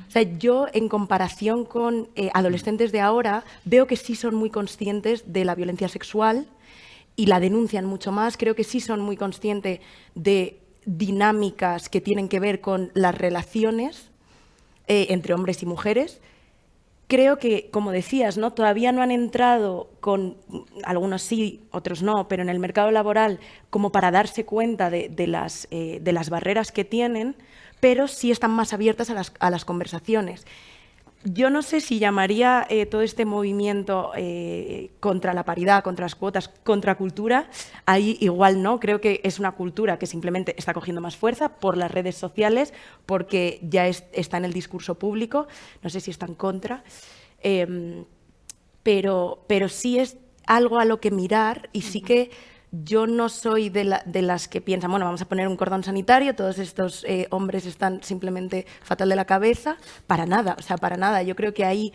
O sea, yo, en comparación con adolescentes de ahora, veo que sí son muy conscientes de la violencia sexual y la denuncian mucho más. Creo que sí son muy conscientes de dinámicas que tienen que ver con las relaciones entre hombres y mujeres. Creo que, como decías, ¿no? Todavía no han entrado con, algunos sí, otros no, pero en el mercado laboral como para darse cuenta de las barreras que tienen, pero sí están más abiertas a las conversaciones. Yo no sé si llamaría todo este movimiento contra la paridad, contra las cuotas, contra cultura. Ahí igual no, creo que es una cultura que simplemente está cogiendo más fuerza por las redes sociales, porque ya está en el discurso público. No sé si está en contra, pero sí es algo a lo que mirar, y sí que yo no soy de las que piensan, bueno, vamos a poner un cordón sanitario, todos estos hombres están simplemente fatal de la cabeza. Para nada, o sea, para nada. Yo creo que ahí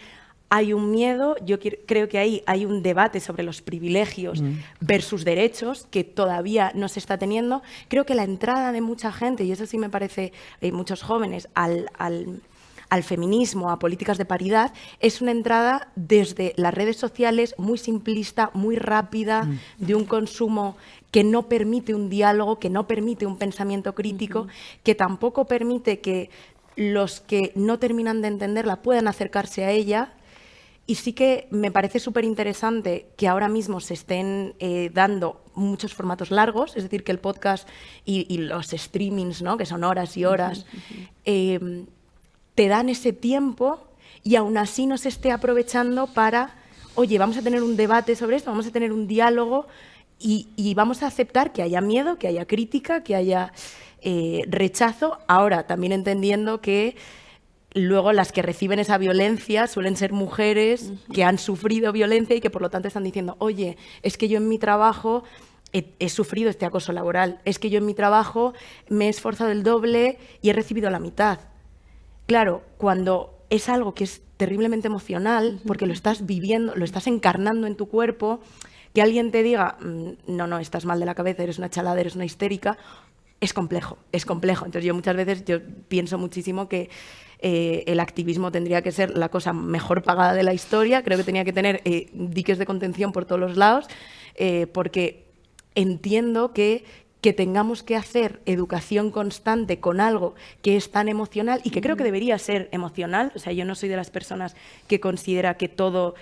hay un miedo, yo creo que ahí hay un debate sobre los privilegios versus derechos que todavía no se está teniendo. Creo que la entrada de mucha gente, y eso sí me parece, muchos jóvenes, al feminismo, a políticas de paridad, es una entrada desde las redes sociales muy simplista, muy rápida, de un consumo que no permite un diálogo, que no permite un pensamiento crítico, que tampoco permite que los que no terminan de entenderla puedan acercarse a ella. Y sí que me parece súper interesante que ahora mismo se estén dando muchos formatos largos, es decir, que el podcast y los streamings, ¿no? Que son horas y horas, te dan ese tiempo, y aún así no se esté aprovechando para, oye, vamos a tener un debate sobre esto, vamos a tener un diálogo y vamos a aceptar que haya miedo, que haya crítica, que haya rechazo. Ahora, también entendiendo que luego las que reciben esa violencia suelen ser mujeres que han sufrido violencia y que por lo tanto están diciendo, oye, es que yo en mi trabajo he sufrido este acoso laboral, es que yo en mi trabajo me he esforzado el doble y he recibido la mitad. Claro, cuando es algo que es terriblemente emocional porque lo estás viviendo, lo estás encarnando en tu cuerpo. Que alguien te diga, no, estás mal de la cabeza, eres una chalada, eres una histérica, es complejo, es complejo. Entonces yo muchas veces pienso muchísimo que el activismo tendría que ser la cosa mejor pagada de la historia. Creo que tenía que tener diques de contención por todos los lados, porque entiendo que tengamos que hacer educación constante con algo que es tan emocional y que creo que debería ser emocional. O sea, yo no soy de las personas que considera que todo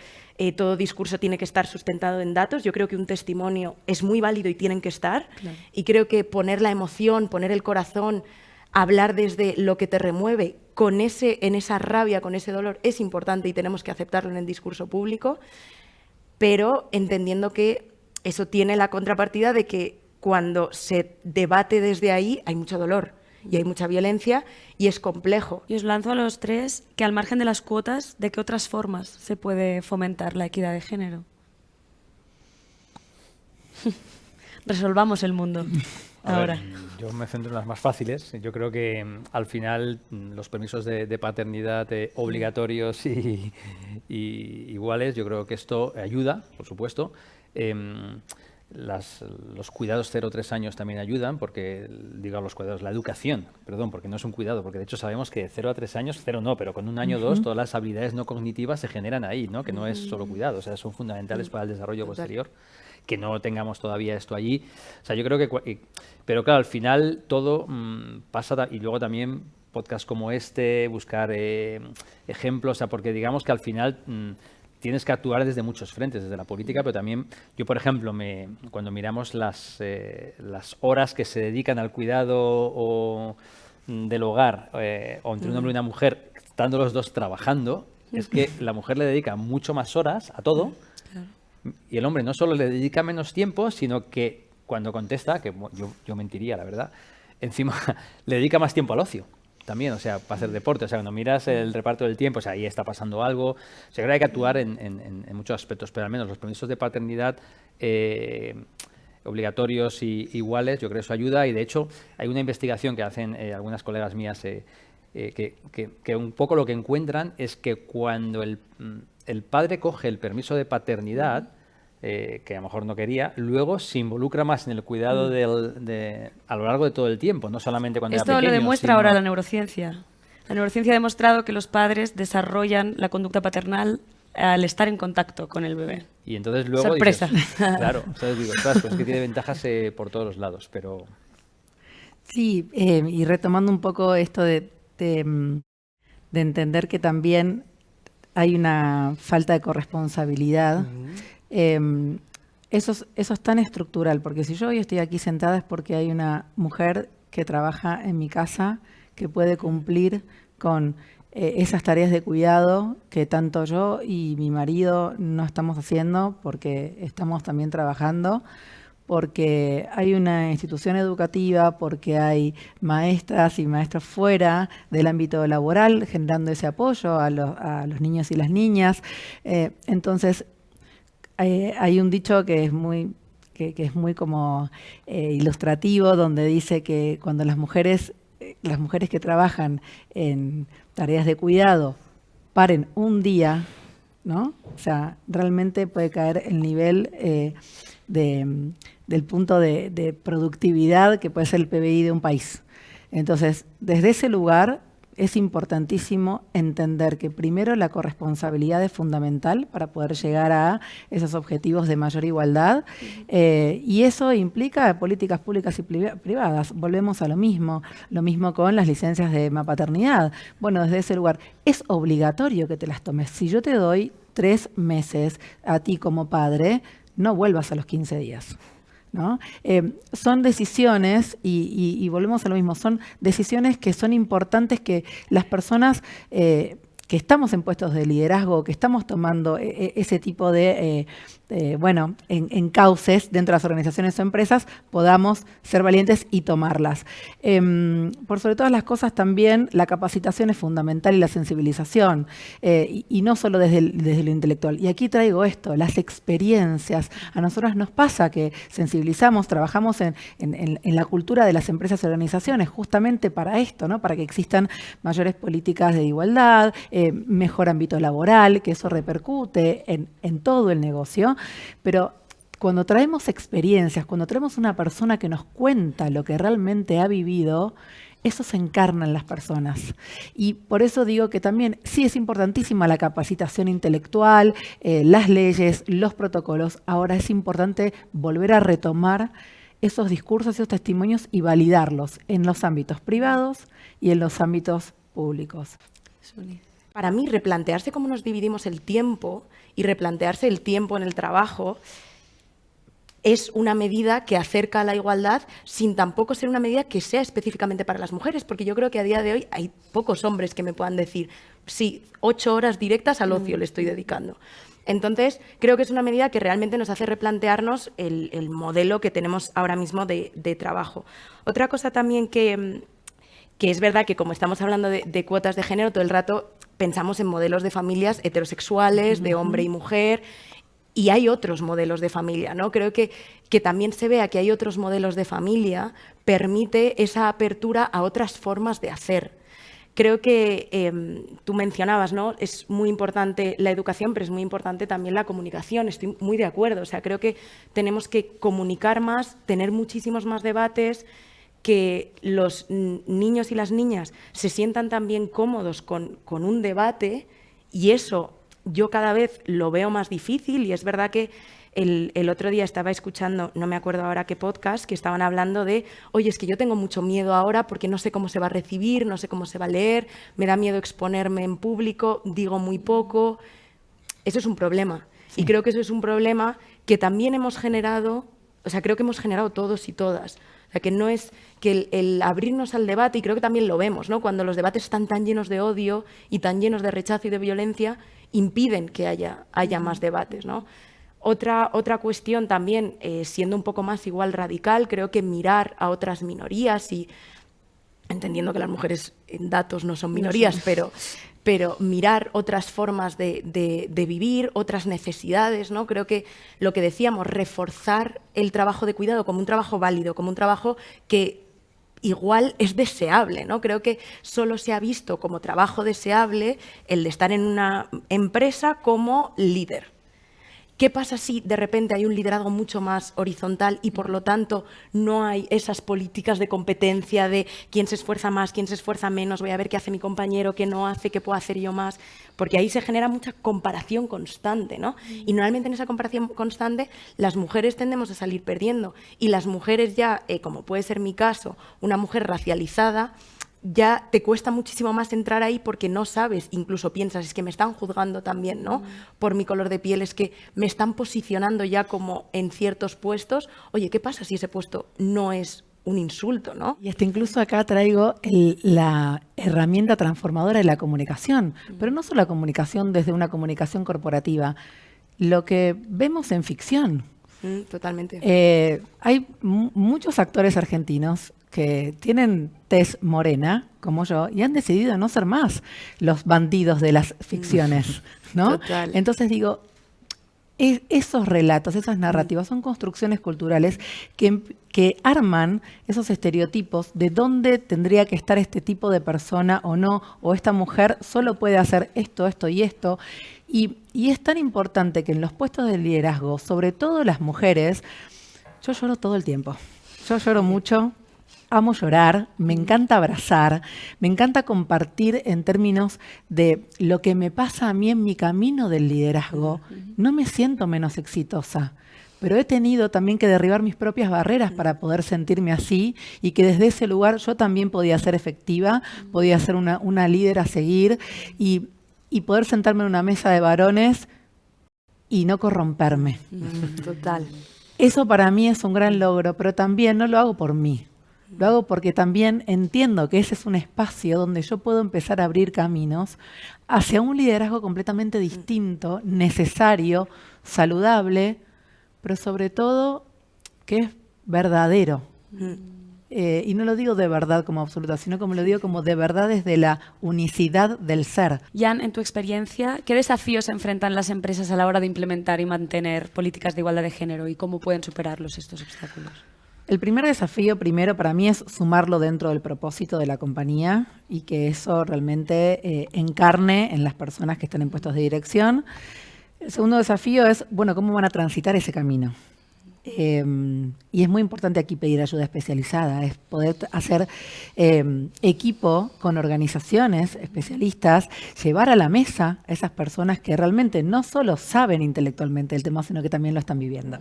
discurso tiene que estar sustentado en datos. Yo creo que un testimonio es muy válido y tienen que estar. Claro. Y creo que poner la emoción, poner el corazón, hablar desde lo que te remueve, en esa rabia, con ese dolor, es importante y tenemos que aceptarlo en el discurso público, pero entendiendo que eso tiene la contrapartida de que cuando se debate desde ahí hay mucho dolor y hay mucha violencia y es complejo. Y os lanzo a los tres que al margen de las cuotas, ¿de qué otras formas se puede fomentar la equidad de género? Resolvamos el mundo ahora. Yo me centro en las más fáciles. Yo creo que al final los permisos de paternidad obligatorios y iguales, yo creo que esto ayuda, por supuesto. Los cuidados 0-3 años también ayudan, porque, digo los cuidados, la educación, perdón, porque no es un cuidado, porque de hecho sabemos que de 0 a 3 años, 0 no, pero con 1 año o 2, todas las habilidades no cognitivas se generan ahí, ¿no? Que no es solo cuidado, o sea, son fundamentales para el desarrollo posterior. Que no tengamos todavía esto allí. O sea, yo creo que... Pero claro, al final todo pasa, y luego también podcasts como este, buscar ejemplos, o sea, porque digamos que al final... tienes que actuar desde muchos frentes, desde la política, pero también yo, por ejemplo, cuando miramos las horas que se dedican al cuidado del hogar, o entre un hombre y una mujer, estando los dos trabajando, es que la mujer le dedica mucho más horas a todo, y el hombre no solo le dedica menos tiempo, sino que cuando contesta, que yo mentiría, la verdad, encima le dedica más tiempo al ocio. También, o sea, para hacer deporte, o sea, cuando miras el reparto del tiempo, o sea, ahí está pasando algo, o sea, creo que hay que actuar en muchos aspectos, pero al menos los permisos de paternidad obligatorios y iguales, yo creo que eso ayuda, y de hecho hay una investigación que hacen algunas colegas mías que un poco lo que encuentran es que cuando el padre coge el permiso de paternidad, que a lo mejor no quería, luego se involucra más en el cuidado a lo largo de todo el tiempo, no solamente cuando era pequeño. Esto lo demuestra ahora la neurociencia. La neurociencia ha demostrado que los padres desarrollan la conducta paternal al estar en contacto con el bebé. Y entonces luego sorpresa. Dices, claro, entonces digo, pues es que tiene ventajas por todos los lados, pero... Sí, y retomando un poco esto de entender que también hay una falta de corresponsabilidad. Eso es tan estructural, porque si yo hoy estoy aquí sentada es porque hay una mujer que trabaja en mi casa que puede cumplir con esas tareas de cuidado que tanto yo y mi marido no estamos haciendo porque estamos también trabajando, porque hay una institución educativa, porque hay maestras y maestros fuera del ámbito laboral generando ese apoyo a los niños y las niñas. Entonces, hay un dicho que es muy como ilustrativo, donde dice que cuando las mujeres que trabajan en tareas de cuidado paren un día, ¿no? O sea, realmente puede caer el nivel del punto de productividad que puede ser el PBI de un país. Entonces, desde ese lugar es importantísimo entender que primero la corresponsabilidad es fundamental para poder llegar a esos objetivos de mayor igualdad, y eso implica políticas públicas y privadas. Volvemos a lo mismo con las licencias de maternidad. Bueno, desde ese lugar es obligatorio que te las tomes. Si yo te doy 3 meses a ti como padre, no vuelvas a los 15 días. ¿No? Son decisiones, y volvemos a lo mismo, son decisiones que son importantes que las personas que estamos en puestos de liderazgo, que estamos tomando ese tipo de, en cauces dentro de las organizaciones o empresas, podamos ser valientes y tomarlas. Por sobre todas las cosas también la capacitación es fundamental y la sensibilización, y no solo desde lo intelectual. Y aquí traigo esto, las experiencias. A nosotros nos pasa que sensibilizamos, trabajamos en la cultura de las empresas y organizaciones justamente para esto, ¿no? Para que existan mayores políticas de igualdad, mejor ámbito laboral, que eso repercute en todo el negocio, pero cuando traemos experiencias, cuando traemos una persona que nos cuenta lo que realmente ha vivido, eso se encarna en las personas. Y por eso digo que también sí es importantísima la capacitación intelectual, las leyes, los protocolos. Ahora es importante volver a retomar esos discursos, esos testimonios y validarlos en los ámbitos privados y en los ámbitos públicos. Para mí, replantearse cómo nos dividimos el tiempo y replantearse el tiempo en el trabajo es una medida que acerca a la igualdad sin tampoco ser una medida que sea específicamente para las mujeres, porque yo creo que a día de hoy hay pocos hombres que me puedan decir, sí, 8 horas directas al ocio le estoy dedicando. Entonces, creo que es una medida que realmente nos hace replantearnos el modelo que tenemos ahora mismo de trabajo. Otra cosa también que es verdad que como estamos hablando de cuotas de género, todo el rato pensamos en modelos de familias heterosexuales, de hombre y mujer, y hay otros modelos de familia, ¿no? Creo que también se vea que hay otros modelos de familia, permite esa apertura a otras formas de hacer. Creo que tú mencionabas, ¿no? Es muy importante la educación, pero es muy importante también la comunicación. Estoy muy de acuerdo. O sea, creo que tenemos que comunicar más, tener muchísimos más debates, que los niños y las niñas se sientan también cómodos con un debate, y eso yo cada vez lo veo más difícil. Y es verdad que el otro día estaba escuchando, no me acuerdo ahora qué podcast, que estaban hablando de, oye, es que yo tengo mucho miedo ahora porque no sé cómo se va a recibir, no sé cómo se va a leer, me da miedo exponerme en público, digo muy poco. Eso es un problema. Sí. Y creo que eso es un problema que también hemos generado, o sea, creo que hemos generado todos y todas. O sea, que no es que el abrirnos al debate, y creo que también lo vemos, ¿no? Cuando los debates están tan llenos de odio y tan llenos de rechazo y de violencia, impiden que haya más debates, ¿no? Otra cuestión también, siendo un poco más igual radical, creo que mirar a otras minorías, y entendiendo que las mujeres en datos no son minorías, pero mirar otras formas de vivir, otras necesidades, ¿no? Creo que lo que decíamos, reforzar el trabajo de cuidado como un trabajo válido, como un trabajo que igual es deseable, ¿no? Creo que solo se ha visto como trabajo deseable el de estar en una empresa como líder. ¿Qué pasa si de repente hay un liderazgo mucho más horizontal y por lo tanto no hay esas políticas de competencia de quién se esfuerza más, quién se esfuerza menos, voy a ver qué hace mi compañero, qué no hace, qué puedo hacer yo más? Porque ahí se genera mucha comparación constante, ¿no? Y normalmente en esa comparación constante las mujeres tendemos a salir perdiendo, y las mujeres ya, como puede ser mi caso, una mujer racializada, ya te cuesta muchísimo más entrar ahí porque no sabes, incluso piensas, es que me están juzgando también, ¿no? Por mi color de piel, es que me están posicionando ya como en ciertos puestos. Oye, ¿qué pasa si ese puesto no es un insulto, ¿no? Y hasta incluso acá traigo la herramienta transformadora de la comunicación, pero no solo la comunicación desde una comunicación corporativa, lo que vemos en ficción. Totalmente. Hay muchos actores argentinos que tienen tez morena, como yo, y han decidido no ser más los bandidos de las ficciones, ¿no? Total. Entonces digo, esos relatos, esas narrativas son construcciones culturales que arman esos estereotipos de dónde tendría que estar este tipo de persona o no, o esta mujer solo puede hacer esto, esto y esto. Y es tan importante que en los puestos de liderazgo, sobre todo las mujeres, yo lloro todo el tiempo. Yo lloro mucho. Amo llorar, me encanta abrazar, me encanta compartir en términos de lo que me pasa a mí en mi camino del liderazgo. No me siento menos exitosa, pero he tenido también que derribar mis propias barreras para poder sentirme así, y que desde ese lugar yo también podía ser efectiva, podía ser una líder a seguir y poder sentarme en una mesa de varones y no corromperme. Total. Eso para mí es un gran logro, pero también no lo hago por mí. Lo hago porque también entiendo que ese es un espacio donde yo puedo empezar a abrir caminos hacia un liderazgo completamente distinto, necesario, saludable, pero sobre todo que es verdadero. Y no lo digo de verdad como absoluta, sino como lo digo como de verdad desde la unicidad del ser. Jan, en tu experiencia, ¿qué desafíos enfrentan las empresas a la hora de implementar y mantener políticas de igualdad de género, y cómo pueden superarlos estos obstáculos? El primer desafío, primero, para mí es sumarlo dentro del propósito de la compañía y que eso realmente encarne en las personas que están en puestos de dirección. El segundo desafío es, bueno, ¿cómo van a transitar ese camino? Y es muy importante aquí pedir ayuda especializada, es poder hacer equipo con organizaciones especialistas, llevar a la mesa a esas personas que realmente no solo saben intelectualmente el tema, sino que también lo están viviendo.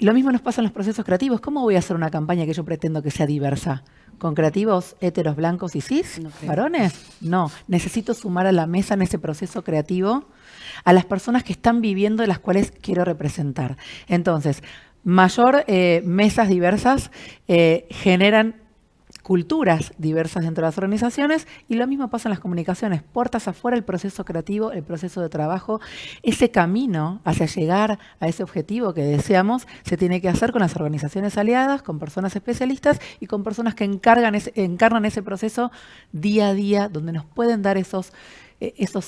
Lo mismo nos pasa en los procesos creativos. ¿Cómo voy a hacer una campaña que yo pretendo que sea diversa? ¿Con creativos heteros, blancos y cis? ¿Varones? No. Necesito sumar a la mesa en ese proceso creativo a las personas que están viviendo, de las cuales quiero representar. Entonces, mayor mesas diversas generan culturas diversas dentro de las organizaciones y lo mismo pasa en las comunicaciones. Puertas afuera, el proceso creativo, el proceso de trabajo, ese camino hacia llegar a ese objetivo que deseamos se tiene que hacer con las organizaciones aliadas, con personas especialistas y con personas que encarnan ese proceso día a día, donde nos pueden dar esos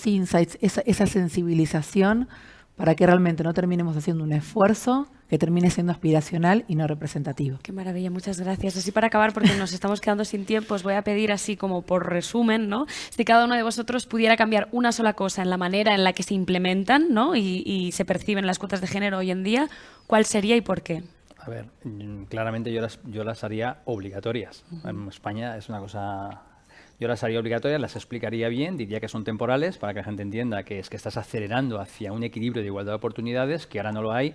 insights, esa sensibilización para que realmente no terminemos haciendo un esfuerzo que termine siendo aspiracional y no representativo. Qué maravilla, muchas gracias. Así para acabar, porque nos estamos quedando sin tiempo, os voy a pedir así como por resumen, ¿no? Si cada uno de vosotros pudiera cambiar una sola cosa en la manera en la que se implementan, ¿no? y se perciben las cuotas de género hoy en día, ¿cuál sería y por qué? A ver, claramente yo las haría obligatorias. En España es una cosa... Yo las haría obligatorias, las explicaría bien, diría que son temporales para que la gente entienda que es que estás acelerando hacia un equilibrio de igualdad de oportunidades, que ahora no lo hay,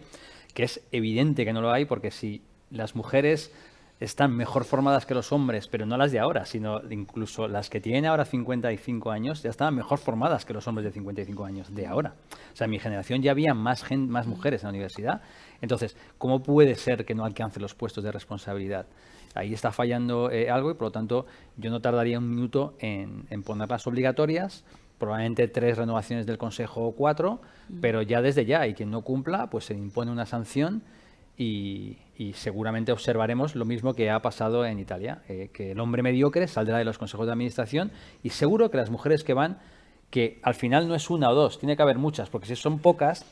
que es evidente que no lo hay, porque si las mujeres están mejor formadas que los hombres, pero no las de ahora, sino incluso las que tienen ahora 55 años, ya estaban mejor formadas que los hombres de 55 años de ahora. O sea, en mi generación ya había más mujeres en la universidad. Entonces, ¿cómo puede ser que no alcance los puestos de responsabilidad? Ahí está fallando algo y, por lo tanto, yo no tardaría un minuto en ponerlas obligatorias, probablemente 3 renovaciones del Consejo o 4, pero ya desde ya, y quien no cumpla, pues se impone una sanción y seguramente observaremos lo mismo que ha pasado en Italia, que el hombre mediocre saldrá de los consejos de administración y seguro que las mujeres que van, que al final no es una o dos, tiene que haber muchas, porque si son pocas,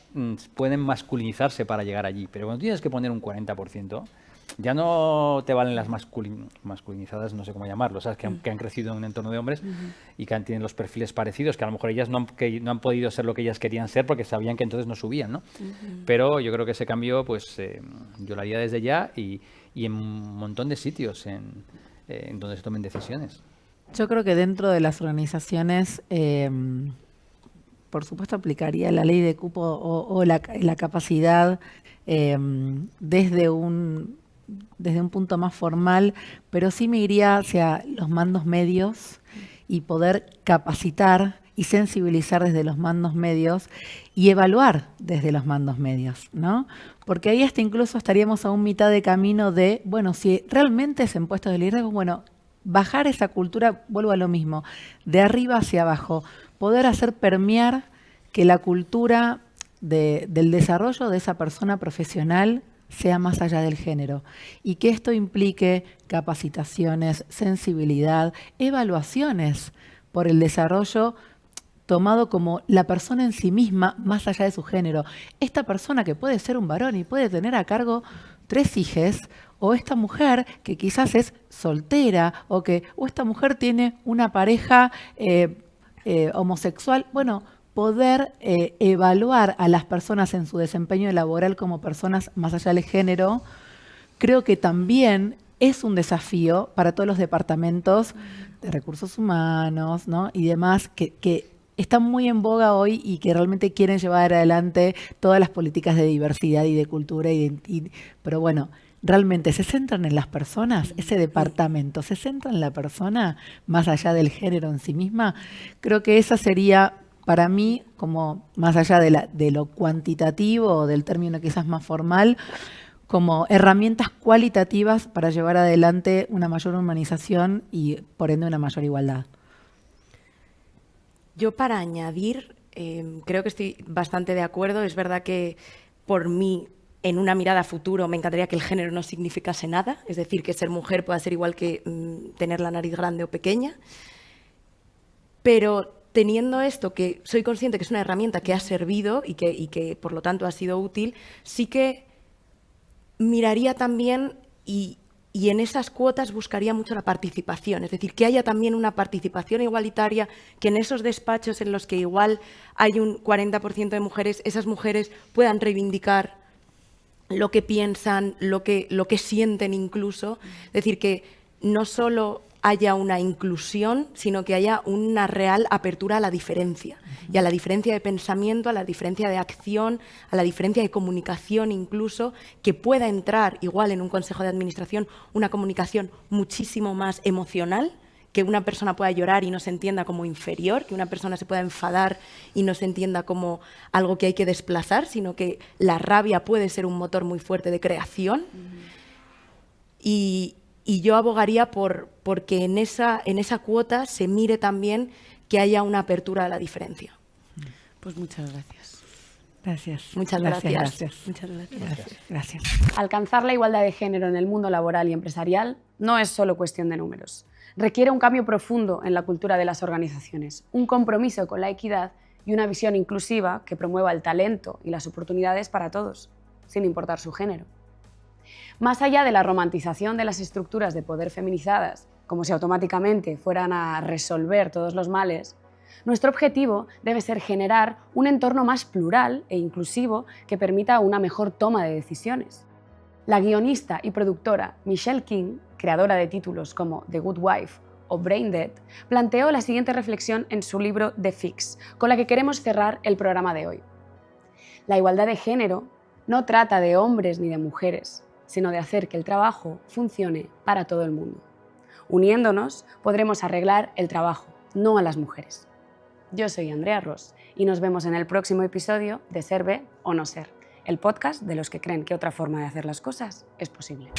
pueden masculinizarse para llegar allí, pero cuando tienes que poner un 40%, ya no te valen las masculinizadas, no sé cómo llamarlo, ¿sabes? Que han crecido en un entorno de hombres y que tienen los perfiles parecidos, que a lo mejor ellas no han podido ser lo que ellas querían ser porque sabían que entonces no subían, ¿no? Pero yo creo que ese cambio, pues yo lo haría desde ya y en un montón de sitios en donde se tomen decisiones. Yo creo que dentro de las organizaciones, por supuesto, aplicaría la ley de cupo o la capacidad desde un punto más formal, pero sí me iría hacia los mandos medios y poder capacitar y sensibilizar desde los mandos medios y evaluar desde los mandos medios, ¿no? Porque ahí hasta incluso estaríamos a un mitad de camino de, bueno, si realmente es en puestos de liderazgo, bueno, bajar esa cultura, vuelvo a lo mismo, de arriba hacia abajo, poder hacer permear que la cultura del desarrollo de esa persona profesional sea más allá del género y que esto implique capacitaciones, sensibilidad, evaluaciones por el desarrollo tomado como la persona en sí misma más allá de su género. Esta persona que puede ser un varón y puede tener a cargo 3 hijos, o esta mujer que quizás es soltera o esta mujer tiene una pareja homosexual, bueno, poder evaluar a las personas en su desempeño laboral como personas más allá del género, creo que también es un desafío para todos los departamentos de recursos humanos, ¿no? y demás que están muy en boga hoy y que realmente quieren llevar adelante todas las políticas de diversidad y de cultura. Pero bueno, realmente se centran en las personas, ese departamento se centra en la persona más allá del género en sí misma. Creo que esa sería... Para mí, como más allá de lo cuantitativo o del término quizás más formal, como herramientas cualitativas para llevar adelante una mayor humanización y, por ende, una mayor igualdad. Yo, para añadir, creo que estoy bastante de acuerdo. Es verdad que, por mí, en una mirada a futuro, me encantaría que el género no significase nada. Es decir, que ser mujer pueda ser igual que tener la nariz grande o pequeña. Pero... teniendo esto, que soy consciente que es una herramienta que ha servido y que por lo tanto ha sido útil, sí que miraría también y en esas cuotas buscaría mucho la participación, es decir, que haya también una participación igualitaria, que en esos despachos en los que igual hay un 40% de mujeres, esas mujeres puedan reivindicar lo que piensan, lo que sienten incluso. Es decir, que no solo haya una inclusión, sino que haya una real apertura a la diferencia, y a la diferencia de pensamiento, a la diferencia de acción, a la diferencia de comunicación incluso, que pueda entrar igual en un consejo de administración una comunicación muchísimo más emocional, que una persona pueda llorar y no se entienda como inferior, que una persona se pueda enfadar y no se entienda como algo que hay que desplazar, sino que la rabia puede ser un motor muy fuerte de creación. Y yo abogaría porque en esa cuota se mire también que haya una apertura a la diferencia. Pues muchas gracias. Gracias. Muchas gracias. Muchas gracias. Gracias. Alcanzar la igualdad de género en el mundo laboral y empresarial no es solo cuestión de números. Requiere un cambio profundo en la cultura de las organizaciones, un compromiso con la equidad y una visión inclusiva que promueva el talento y las oportunidades para todos, sin importar su género. Más allá de la romantización de las estructuras de poder feminizadas, como si automáticamente fueran a resolver todos los males, nuestro objetivo debe ser generar un entorno más plural e inclusivo que permita una mejor toma de decisiones. La guionista y productora Michelle King, creadora de títulos como The Good Wife o Braindead, planteó la siguiente reflexión en su libro The Fix, con la que queremos cerrar el programa de hoy. La igualdad de género no trata de hombres ni de mujeres, sino de hacer que el trabajo funcione para todo el mundo. Uniéndonos, podremos arreglar el trabajo, no a las mujeres. Yo soy Andrea Ros y nos vemos en el próximo episodio de Ser B o No Ser, el podcast de los que creen que otra forma de hacer las cosas es posible.